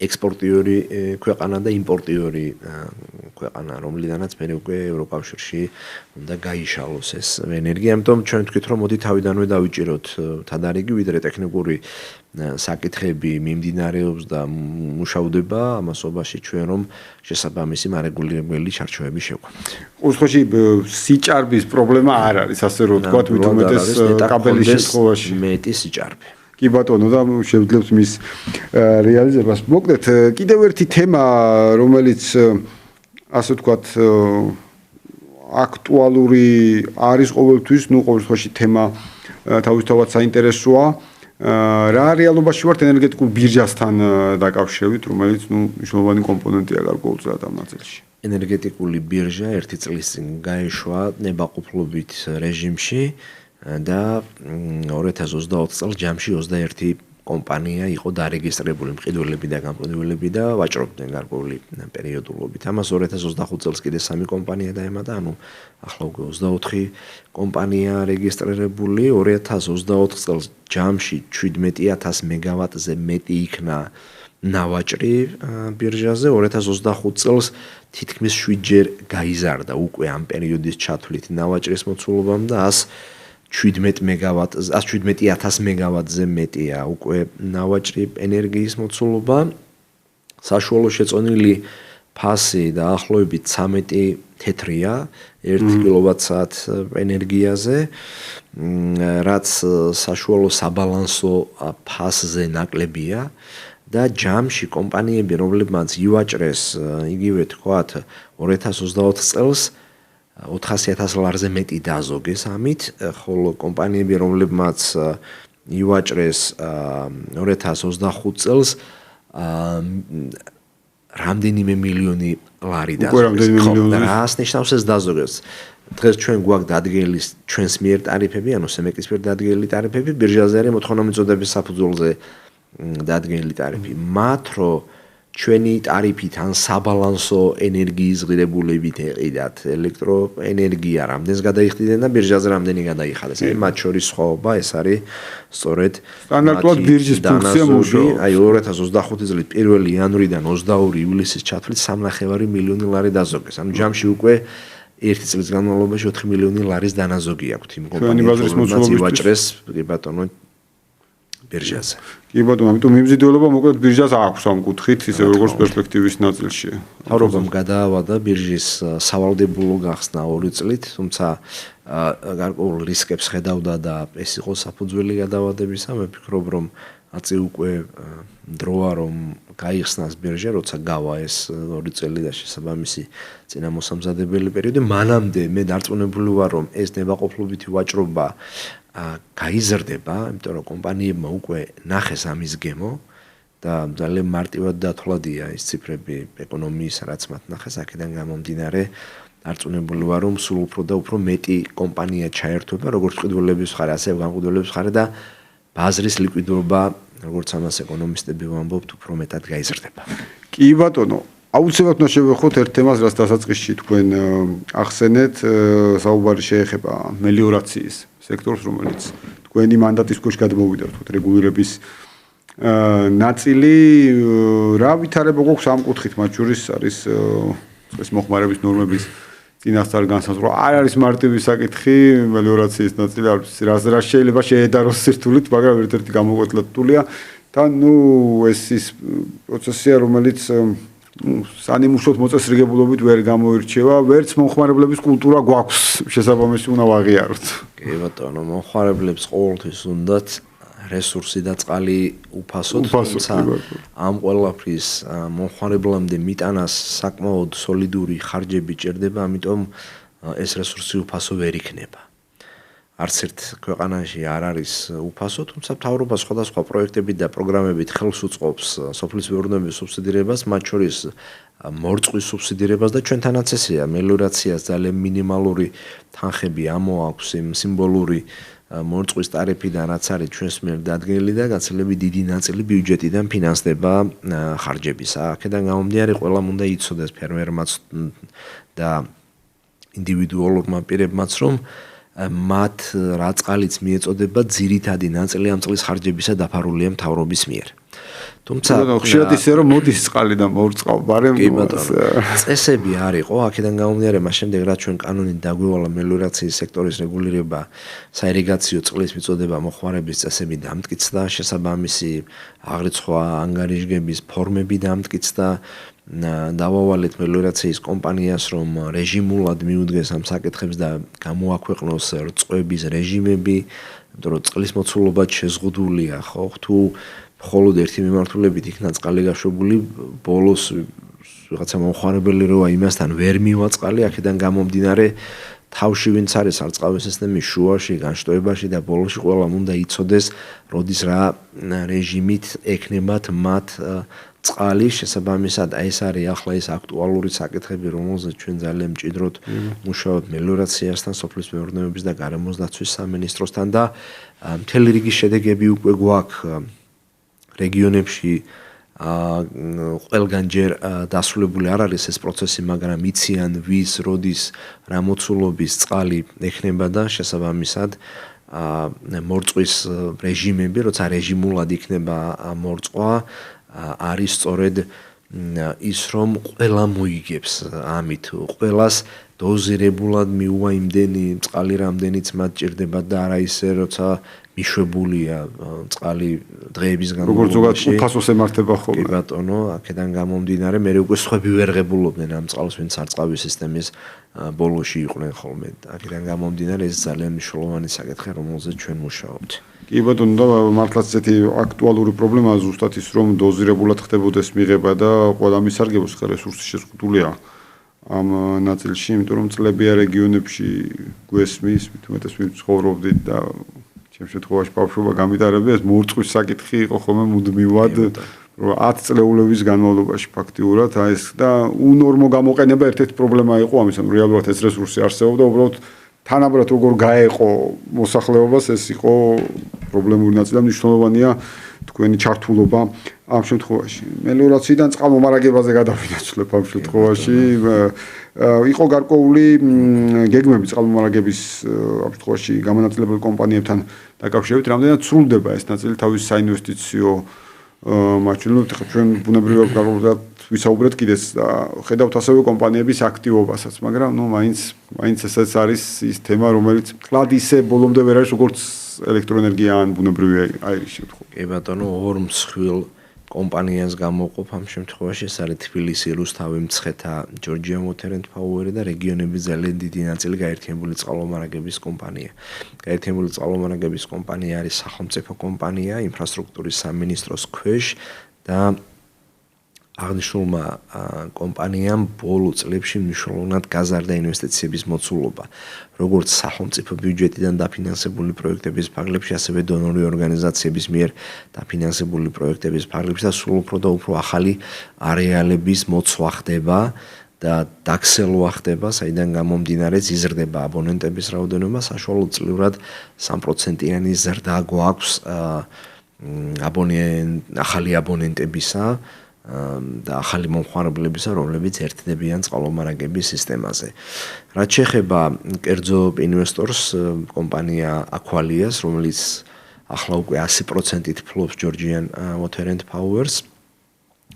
ექსპორტიორი ქვეყანა და იმპორტიორი ქვეყანა, რომლიდანაც მე უკვე ევროკავშირში უნდა გაიშალოს ეს ენერგია, ამიტომ ჩვენ ვთქვით, რომ მოდი თავიდანვე დავიჭიროთ თადარიგი, ვიდრე ტექნიკური საკითხები მიმდინარეობს და მუშავდება ამასობაში ჩვენ რომ შესაბამისი მარეგულირებელი ჩარჩოები შევქმნათ. უცხოში სიჭარბის პრობლემა არ არის, ასე რომ ვთქვათ, მით უმეტეს კაბელის შემთხვევაში მეტი სიჭარბე. კი ბატონო და შევძლებთ მის რეალიზებას. მოკლედ, კიდევ ერთი თემა, რომელიც ასე ვთქვათ, აქტუალური არის ყოველთვის, ყოველ შემთხვევაში თემა თავისთავად საინტერესოა. რა რეალობაში ვართ ენერგეტიკულ ბირჟასთან დაკავშირებით, რომელიც მნიშვნელოვანი კომპონენტია გარკვეულწილად ამ ნაწილში. ენერგეტიკული ბირჟა ერთი წლის წინ გაეშვა ნებაყოფლობით რეჟიმში და 2024 წელს ჯამში 21 კომპანია იყო დარეგისტრირებული, მყიდველები და გამყიდველები და ვაჭრობდნენ გარკვეული პერიოდულობით. ამას 2025 წელს კიდე 3 კომპანია დაემატა, ანუ ახლა უკვე 24 კომპანია რეგისტრირებული, 2024 წელს ჯამში 17000 მეგავატზე მეტი იქნა ნავაჭრი ბირჟაზე, 2025 წელს თითქმის 7ჯერ გაიზარდა უკვე ამ პერიოდის ჩათვლით ნავაჭრის მოცულობამ და 117 მეგავატზე 17000 მეგავატზე მეტია უკვე ნავაჭრი ენერგიის მოცულობა. საშუალო შეწონილი ფასი დაახლოებით 13 თეთრია 1 კილოვატ-საათ ენერგიაზე, რაც საშუალო საბალანსო ფასზე ნაკლებია და ჯამში კომპანიები, რომლებმაც ივაჭრეს, იგივე თქვათ 2024 წელს 400.000 ლარზე მეტი დაზოგეს ამით, ხოლო კომპანიები, რომლებმაც ივაჭრეს 2025 წელს რამდენიმე მილიონი ლარი დაზოგეს. რას ნიშნავს ეს დაზოგეს? დღეს ჩვენ გვაქვს დადგენილი ჩვენს მიერ ტარიფები, ანუ სემეკის მიერ დადგენილი ტარიფები, ბირჟაზე არის მოთხოვნა მიწოდების საფუძველზე დადგენილი ტარიფი. მათ რო ჩვენი ტარიფით ან საბალანსო ენერგიის ღირებულებით ეყიდათ ელექტროენერგია რამდენს გადაიხდიდნენ და ბირჟაზე რამდენი გადაიხადეს. მათ შორის სხვაობა ეს არის სწორედ სტანდარტულად ბირჟის ფუნქცია მუშაობს. აი 2025 წლის 1 იანვრიდან 22 ივლისის ჩათვლით 3.5 მილიონი ლარი დაზოგეს. ანუ ჯამში უკვე ერთი წლის განმავლობაში 4 მილიონი ლარის დანაზოგი აქვს იმ კომპანიებს, რომელსაც ივაჭრეს კი ბატონო ბირჟაზე. კი ბატონო, ამიტომ მიმზიდველობა მოკლედ ბირჟას აქვს ამ კუთხით, ისე როგორც პერსპექტივის ნაწილში. მთავრობამ გადაავადა ბირჟის სავალდებულო გახსნა 2 წლით, თუმცა გარკვეულ რისკებს ხედავდა და ეს იყო საფუძველი გადაავადებისა. მე ვფიქრობ, რომ აწი უკვე დროა რომ გაიხსნას ბირჟა, როცა გავა ეს 2 წელი და შესაბამისი წინამოსამზადებელი პერიოდი. მანამდე მე დარწმუნებული ვარ, რომ ეს ნებაყოფლობითი ვაჭრობა გაიზრდება, იმიტომ რომ კომპანიებმა უკვე ნახეს ამის გემო და ძალიან მარტივად დათვლადია ის ციფრები ეკონომიის, რაც მათ ნახეს, აქედან გამომდინარე დარწმუნებული ვარ, რომ სულ უფრო და უფრო მეტი კომპანია ჩაერთვება, როგორც მყიდველების მხარე, ასევე გამყიდველების მხარე და ბაზრის ლიკვიდობა, როგორც ამას ეკონომისტები ვამბობთ, უფრო მეტად გაიზრდება. კი ბატონო, აუცილებლად უნდა შევეხოთ ერთ თემას, რაც დასაწყისში თქვენ ახსენეთ, საუბარი შეეხება მელიორაციის სექტორს, რომელიც თქვენი მანდატის ქვეშ გადმოვიდა, ვთქვათ, რეგულირების ნაწილი, რა ვითარება გვაქვს ამ კუთხით, მათ შორის არის წყლის მოხმარების ნორმების წინასწარ განსაზღვრა. არ არის მარტივი საკითხი, მელიორაციის ნაწილი, რა შეიძლება შეედაროს სირთულით, მაგრამ ერთ-ერთი გამოკვეთილად რთულია და ეს ის პროცესია, რომელიც სანიმუშოდ მოწესრიგებულობით ვერ გამოირჩევა, ვერც მომხმარებლების კულტურა გვაქვს, შესაბამისი უნდა ვაღიაროთ. კი ბატონო, მომხმარებლებს ყოველთვის უნდათ რესურსი და წყალი უფასოდ, თუმცა ამ ყველაფრის მომხმარებლამდე მიტანას საკმაოდ სოლიდური ხარჯები ჭირდება, ამიტომ ეს რესურსი უფასო ვერ იქნება. არც ერთ ქვეყანაში არ არის უფასო, თუმცა მთავრობა სხვადასხვა პროექტებით და პროგრამებით ხელს უწყობს სოფლის მეურნეობის სუბსიდირებას, მათ შორის მორწყვის სუბსიდირებას და ჩვენთანაც ესეა, მელიორაციას ძალიან მინიმალური თანხები ამოაქვს იმ სიმბოლური მორწყვის ტარიფიდან, რაც არის ჩვენს მიერ დადგენილი და გაცილებით დიდი ნაწილი ბიუჯეტიდან ფინანსდება ხარჯებისა. აქედან გამომდინარე, ყველამ უნდა იცოდეს ფერმერმაც და ინდივიდუალურმა პირებმაც, რომ მათ რა წყალიც მიეწოდება ძირითადი ნაწილი ამ წყლის ხარჯებისა დაფარულია მთავრობის მიერ. თუმცა ხშირად ისე რომ მოდის წყალი და მოურწყავ, მაგრამ წესები არ იყო, აქედან გამომდინარე, მას შემდეგ რაც ჩვენ კანონით დაგვევალა მელიორაციის სექტორის რეგულირება, საირიგაციო წყლის მიწოდება მოხმარების წესები დამტკიცდა, შესაბამისი აღრიცხვა ანგარიშგების ფორმები დამტკიცდა, დავავალეთ მელიორაციის კომპანიას, რომ რეჟიმულად მიუდგეს ამ საკითხებს და გამოაქვეყნოს რწყვების რეჟიმები, იმიტომ რომ წყლის მოცულობაც შეზღუდულია, ხო, თუ მხოლოდ ერთი მიმართულებით იქნა წყალი გაშვებული, ბოლოს რაღაცა მომხმარებელი როა იმასთან ვერ მივა წყალი, აქედან გამომდინარე თავში ვინც არის სარწყავი სისტემის შუაში, განშტოებაში და ბოლოში ყველამ უნდა იცოდეს, როდის რა რეჟიმით ექნებათ მათ წყალი, შესაბამისად ეს არის ახლა ეს აქტუალური საკითხები, რომელზეც ჩვენ ძალიან მჭიდროდ მუშაობთ მელიორაციასთან, სოფლის მეურნეობის და გარემოს დაცვის სამინისტროსთან და მთელი რიგი შედეგები უკვე გვაქვს რეგიონებში ყველგან ჯერ დასრულებული არ არის ეს პროცესი, მაგრამ იციან ვის, როდის, რა მოცულობის წყალი ექნება და შესაბამისად მორწყვის რეჟიმები, როცა რეჟიმულად იქნება მორწყვა, არის სწორედ ის, რომ ყველა მოიგებს ამით, ყველას დოზირებულად მიუვა იმდენი წყალი, რამდენიც მათ ჭირდება და არა ისე, როცა მიშვებულია წყალი დღეების განმავლობაში. როგორც ზოგადად უფასოს ემართება ხოლმე. კი ბატონო, აქედან გამომდინარე, მე უკვე სხვები ვერ ღებულობდნენ ამ წყალს, ვინც სარწყავი სისტემის ბოლოში იყვნენ ხოლმე. აქედან გამომდინარე, ეს ძალიან მნიშვნელოვანი საკითხია, რომელზეც ჩვენ მუშაობთ. კი ბატონო, და მართლაც ესეთი აქტუალური პრობლემაა ზუსტად ის, რომ დოზირებულად ხდებოდეს მიღება და ყველა მისარგებლოს რესურსი შეზღუდულია ამ ნაწილში, იმიტომ რომ წლებია რეგიონებში გვესმის, მით უმეტეს ვინც ცხოვრობდით და ჩემ შემთხვევაში ბავშვობა გამიტარებდა, ეს მორწყვის საკითხი იყო ხოლმე მუდმივად 10 წლეულების განმავლობაში ფაქტიურად, ეს და უნორმო გამოყენება ერთ-ერთი პრობლემა იყო ამის, ანუ რეალურად ეს რესურსი არსებობდა, უბრალოდ თანაბრად როგორ გაეყო მოსახლეობას, ეს იყო პრობლემური ნაწილი და მნიშვნელოვანია თქვენი ჩართულობა ამ შემთხვევაში. მელიორაციიდან წყალმომარაგებაზე გადავინაცვლებ ამ შემთხვევაში. იყო გარკვეული გეგმები წყალმომარაგების ამ შემთხვევაში გამონაწილებელი კომპანიებთან დაკავშირებით, რამდენად სრულდება ეს ნაწილი თავის საინვესტიციო მაჩვენებლით, ჩვენ ბუნებრივად გარკვეულად ვისაუბრეთ კიდეც და ხედავთ ასევე კომპანიების აქტივობასაც, მაგრამ მაინც ესეც არის ის თემა, რომელიც კლად ისე ბოლომდე ვერ არის როგორც ელექტროენერგია ან ბუნებრივი აირის შემთხვევაში. კი ბატონო, ორ მსხვილ კომპანიას გამოვყოფ ამ შემთხვევაში, ეს არის თბილისი, რუსთავი, მცხეთა, ჯორჯია Water and Power და რეგიონების ძალიან დიდი ნაწილი გაერთიანებული წყალმომარაგების კომპანია. გაერთიანებული წყალმომარაგების კომპანია არის სახელმწიფო კომპანია, ინფრასტრუქტურის სამინისტროს ქვეშ და აღნიშნულმა კომპანიამ ბოლო წლებში მნიშვნელოვნად გაზარდა ინვესტიციების მოცულობა, როგორც სახელმწიფო ბიუჯეტიდან დაფინანსებული პროექტების ფარგლებში, ასევე დონორი ორგანიზაციების მიერ დაფინანსებული პროექტების ფარგლებში და სულ უფრო და უფრო ახალი არეალების მოცვა ხდება და დაქცელვა ხდება, საიდან გამომდინარე იზრდება აბონენტების რაოდენობა, საშუალოწლიურად 3%-იანი ზრდა გვაქვს ახალი აბონენტებისა და ახალი მომხმარებლებისა, რომლებიც ერთდებიან წყალმომარაგების სისტემაზე. რაც შეეხება კერძო ინვესტორს, კომპანია Aqualias, რომელიც ახლა უკვე 100%-ით ფლობს Georgian Water and Powers,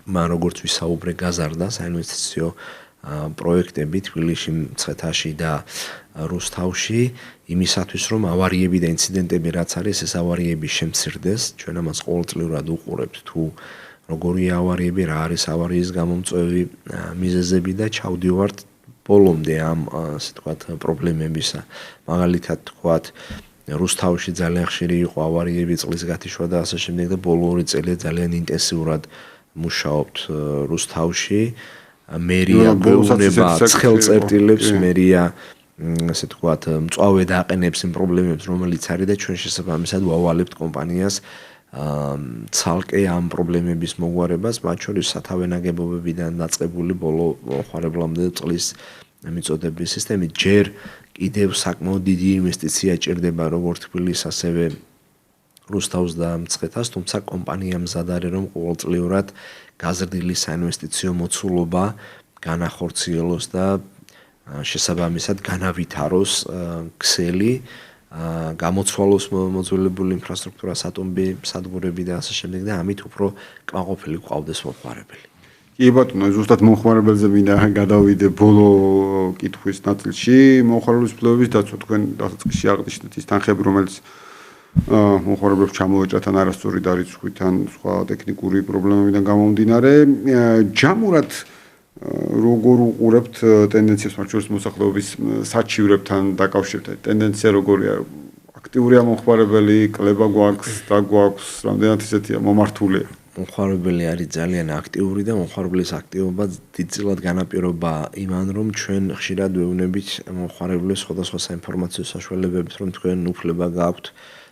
მან როგორც ვისაუბრე გაზარდა საინვესტიციო პროექტები თბილისში, მცხეთაში და რუსთავში იმისათვის, რომ ავარიები და ინციდენტები რაც არის, ეს ავარიები შემცირდეს. ჩვენ ამას ყოველწლიურად უყურებთ თუ როგორია ავარიები, რა არის ავარიის გამომწვევი მიზეზები და ჩავდივართ ბოლომდე ამ ასე ვთქვათ პრობლემებისა. მაგალითად ვთქვათ, რუსთავში ძალიან ხშირი იყო ავარიები, წყლის გათიშვა და ასე შემდეგ და ბოლო 2 წელია ძალიან ინტენსიურად მუშაობთ რუსთავში. მერია გვეუბნება ცხელწერტილებს, მერია ასე ვთქვათ, მწვავე დააყენებს იმ პრობლემებს, რომელიც არის და ჩვენ შესაბამისად ვავალებთ კომპანიას ცალკე ამ პრობლემების მოგვარებას, მათ შორის სათავე ნაგებობებიდან დაწყებული ბოლო მომხმარებლამდე წყლის მიწოდების სისტემით. ჯერ კიდევ საკმაოდ დიდი ინვესტიცია ჭირდება როგორც თბილისს, ასევე რუსთავს და მცხეთას, თუმცა კომპანია მზად არის, რომ ყოველწლიურად გაზრდილი საინვესტიციო მოცულობა განახორციელოს და შესაბამისად განავითაროს ქსელი, გამოცვალოს მოძველებული ინფრასტრუქტურა, სატომბი, სადგურები და ასე შემდეგ და ამით უფრო კმაყოფილი გვყავდეს მომხმარებელი. კი ბატონო, ზუსტად მომხმარებელზე მინდა გადავიდე ბოლო კითხვის ნაწილში. მომხმარებლის ფლობების დაცვა თქვენ დასაწყისში აღნიშნეთ ის თანხები, რომელიც მომხმარებლებს ჩამოეჭრათ ან არასწორი დარიცხვით ან სხვა ტექნიკური პრობლემებიდან გამომდინარე. ჯამურად როგორ უყურებთ ტენდენციებს მათ შორის მოსახლეობის საჩივრებთან დაკავშირებით? ტენდენცია როგორია? აქტიურია მომხმარებელი, კლება გვაქვს, და გვაქვს, რამდენად ისეთია მომართულია? მომხმარებელი არის ძალიან აქტიური და მომხმარებლის აქტივობა დიდწილად განაპირობა იმან, რომ ჩვენ ხშირად ვეუბნებით მომხმარებლებს სხვადასხვა საინფორმაციო საშუალებებით, რომ თქვენ უფლება გაქვთ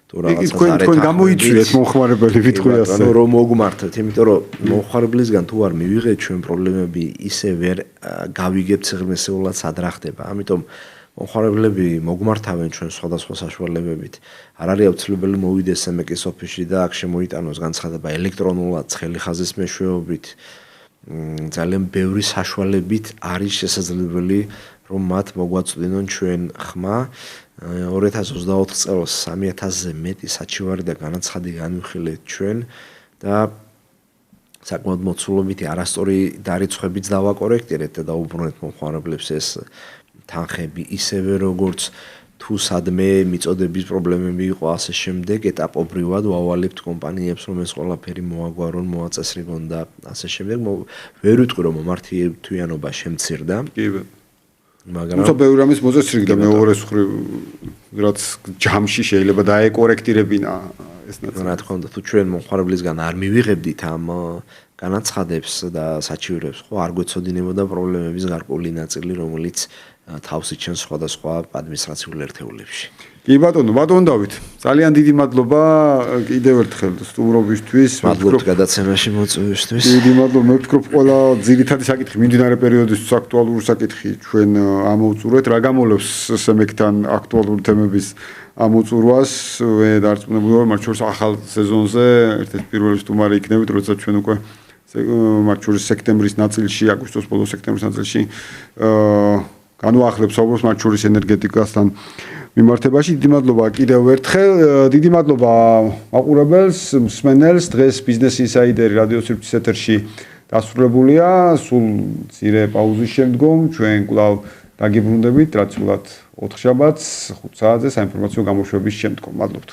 თუ რაღაცას თქვენ გამოიწვიეთ მომხმარებელი ვიტყვი ასე. რომ მოგმართეთ, იმიტომ რომ მომხმარებლისგან თუ არ მივიღეთ ჩვენ პრობლემები ისე ვერ გავიგებთ სიღრმისეულად სად რა ხდება. ამიტომ მომხმარებლები მოგმართავენ ჩვენ სხვადასხვა საშუალებებით. არ არის აუცილებელი მოვიდეს SMEC-ის ოფისში და აქ შემოიტანოს განცხადება ელექტრონულად, ცხელი ხაზის მეშვეობით. ძალიან ბევრი საშუალებით არის შესაძლებელი, რომ მათ მოგვაწვდინონ ჩვენ ხმა. 2024 წელს 3000-ზე მეტი საჩივარი და განაცხადი განვიხილეთ ჩვენ და საკმაოდ მოცულობითი არასწორი დარიცხვებიც დავაკორექტირეთ და დაუბრუნეთ მომხმარებლებს ეს თანხები, ისევე როგორც თუ სადმე მიწოდების პრობლემები იყო ასე შემდეგ, ეტაპობრივად ვავალებთ კომპანიებს, რომ ეს ყველაფერი მოაგვარონ, მოაწესრიგონ და ასე შემდეგ. ვერ ვიტყვი, რომ მართლიანობა შემცირდა. კი მაგრამ თუმცა ბევრი რამის მოწესრიგდა მეორეს მხრივ, რაც ჯამში შეიძლება დაეკორექტირებინა ეს ნაწილი. რა თქმა უნდა, თუ ჩვენ მომხმარებლისგან არ მივიღებდით ამ განაცხადებს და საჩივრებს, ხო არ გვეცოდინებოდა პრობლემების გარკვეული ნაწილი, რომელიც თავს იჩენს სხვადასხვა ადმინისტრაციულ ერთეულებში. კი ბატონო დავით, ძალიან დიდი მადლობა კიდევ ერთხელ სტუმრობისთვის. მადლობთ გადაცემაში მოწვევისთვის. დიდი მადლობა, მე ვფიქრობ ყველა ძირითადი საკითხი მიმდინარე პერიოდისთვის აქტუალური საკითხი ჩვენ ამოვწურეთ. რა გამოლევს SMEC-თან აქტუალური თემების ამოწურვას? მე დარწმუნებული ვარ, მათ შორის ახალ სეზონზე ერთ-ერთი პირველი სტუმარი იქნებით, როდესაც ჩვენ უკვე მათ შორის სექტემბრის ნაწილში, აგვისტოს ბოლო სექტემბრის ნაწილში განვაახლებს საუბრობს მათ შორის ენერგეტიკასთან მიმართებაში. დიდი მადლობა კიდევ ერთხელ. დიდი მადლობა მაყურებელს, მსმენელს. დღეს ბიზნეს ინსაიდერი რადიო სივრცის ეთერში დასრულებულია. სულ მცირე პაუზის შემდგომ ჩვენ კვლავ დაგიბრუნდებით, რაც სულად 4 შაბათს 5 საათზე საინფორმაციო გამოშვების შემდგომ. მადლობთ.